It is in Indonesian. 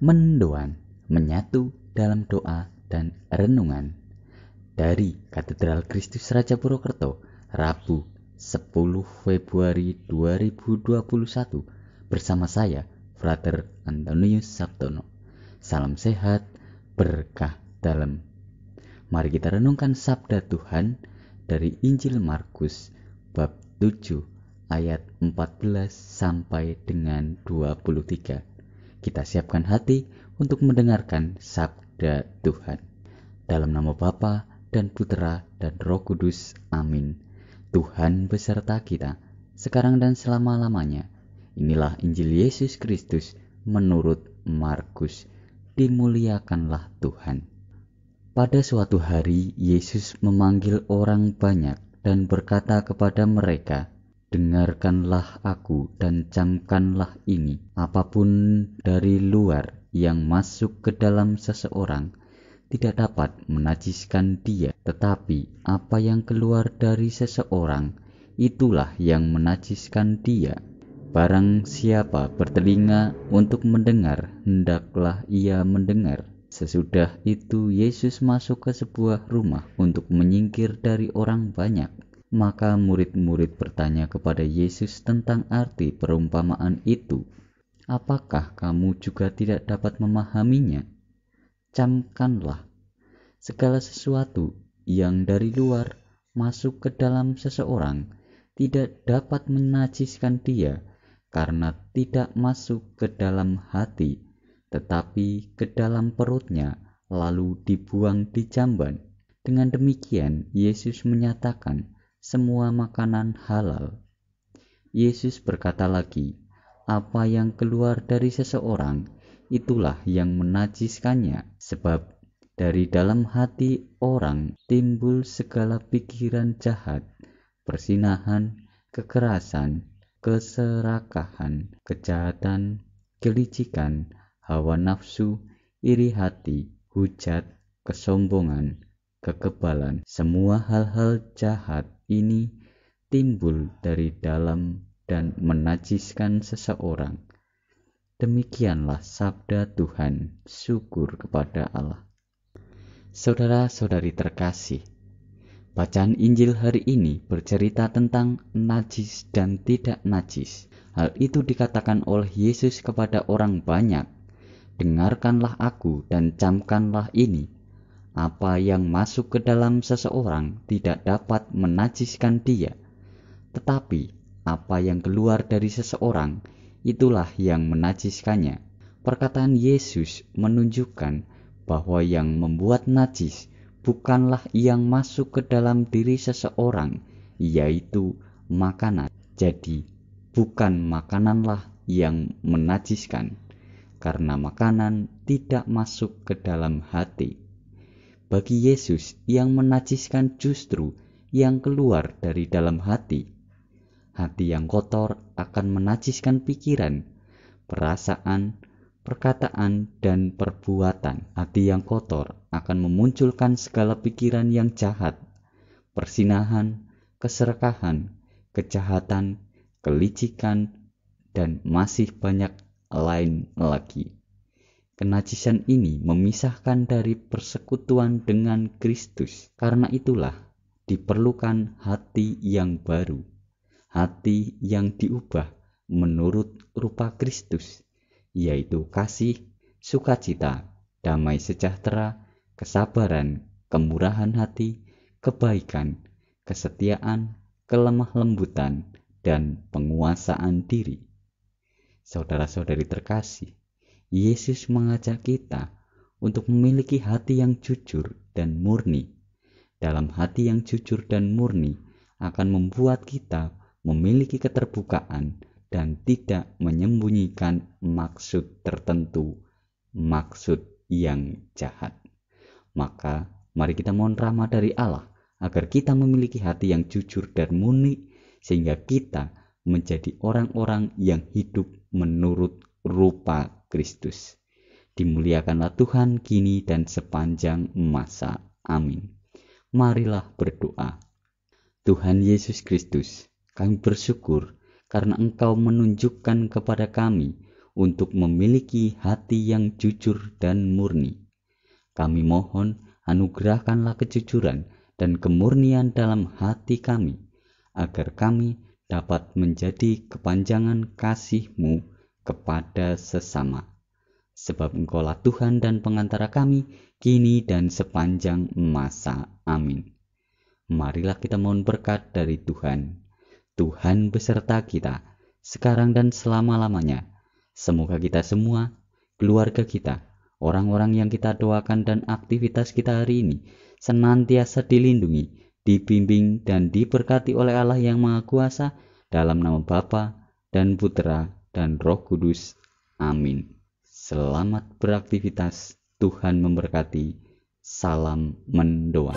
Mendoan menyatu dalam doa dan renungan dari Katedral Kristus Raja Purwokerto, Rabu 10 Februari 2021 bersama saya, Frater Antonius Sabtono. Salam sehat, berkah dalam. Mari kita renungkan sabda Tuhan dari Injil Markus bab 7 ayat 14 sampai dengan 23. Kita siapkan hati untuk mendengarkan sabda Tuhan. Dalam nama Bapa dan Putera dan Roh Kudus. Amin. Tuhan beserta kita, sekarang dan selama-lamanya. Inilah Injil Yesus Kristus menurut Markus. Dimuliakanlah Tuhan. Pada suatu hari, Yesus memanggil orang banyak dan berkata kepada mereka, "Dengarkanlah aku dan camkanlah ini. Apapun dari luar yang masuk ke dalam seseorang tidak dapat menajiskan dia, tetapi apa yang keluar dari seseorang itulah yang menajiskan dia. Barang siapa bertelinga untuk mendengar, hendaklah ia mendengar." Sesudah itu Yesus masuk ke sebuah rumah untuk menyingkir dari orang banyak. Maka murid-murid bertanya kepada Yesus tentang arti perumpamaan itu. "Apakah kamu juga tidak dapat memahaminya? Camkanlah, segala sesuatu yang dari luar masuk ke dalam seseorang tidak dapat menajiskan dia, karena tidak masuk ke dalam hati, tetapi ke dalam perutnya, lalu dibuang di jamban." Dengan demikian, Yesus menyatakan semua makanan halal. Yesus berkata lagi, "Apa yang keluar dari seseorang, itulah yang menajiskannya, sebab dari dalam hati orang timbul segala pikiran jahat, perzinahan, kekerasan, keserakahan, kejahatan, kelicikan, hawa nafsu, iri hati, hujat, kesombongan, kekebalan. Semua hal-hal jahat ini timbul dari dalam dan menajiskan seseorang." Demikianlah sabda Tuhan. Syukur kepada Allah. Saudara-saudari terkasih, bacaan Injil hari ini bercerita tentang najis dan tidak najis. Hal itu dikatakan oleh Yesus kepada orang banyak. "Dengarkanlah aku dan camkanlah ini. Apa yang masuk ke dalam seseorang tidak dapat menajiskan dia, tetapi apa yang keluar dari seseorang itulah yang menajiskannya." Perkataan Yesus menunjukkan bahwa yang membuat najis bukanlah yang masuk ke dalam diri seseorang, yaitu makanan. Jadi, bukan makananlah yang menajiskan, karena makanan tidak masuk ke dalam hati. Bagi Yesus, yang menajiskan justru yang keluar dari dalam hati. Hati yang kotor akan menajiskan pikiran, perasaan, perkataan, dan perbuatan. Hati yang kotor akan memunculkan segala pikiran yang jahat, perzinahan, keserakahan, kejahatan, kelicikan, dan masih banyak lain lagi. Kenajisan ini memisahkan dari persekutuan dengan Kristus. Karena itulah diperlukan hati yang baru, hati yang diubah menurut rupa Kristus, yaitu kasih, sukacita, damai sejahtera, kesabaran, kemurahan hati, kebaikan, kesetiaan, kelemah lembutan, dan penguasaan diri. Saudara-saudari terkasih, Yesus mengajak kita untuk memiliki hati yang jujur dan murni. Dalam hati yang jujur dan murni akan membuat kita memiliki keterbukaan dan tidak menyembunyikan maksud tertentu, maksud yang jahat. Maka mari kita mohon rahmat dari Allah agar kita memiliki hati yang jujur dan murni, sehingga kita menjadi orang-orang yang hidup menurut rupa Kristus. Dimuliakanlah Tuhan kini dan sepanjang masa. Amin. Marilah berdoa. Tuhan Yesus Kristus, kami bersyukur karena Engkau menunjukkan kepada kami untuk memiliki hati yang jujur dan murni. Kami mohon anugerahkanlah kejujuran dan kemurnian dalam hati kami, agar kami dapat menjadi kepanjangan kasih-Mu kepada sesama. Sebab Engkaulah Tuhan dan pengantara kami, kini dan sepanjang masa. Amin. Marilah kita mohon berkat dari Tuhan. Tuhan beserta kita, sekarang dan selama-lamanya. Semoga kita semua, keluarga kita, orang-orang yang kita doakan dan aktivitas kita hari ini senantiasa dilindungi, dibimbing dan diberkati oleh Allah yang Maha Kuasa, dalam nama Bapa dan Putra dan Roh Kudus. Amin. Selamat beraktivitas. Tuhan memberkati. Salam mendoan.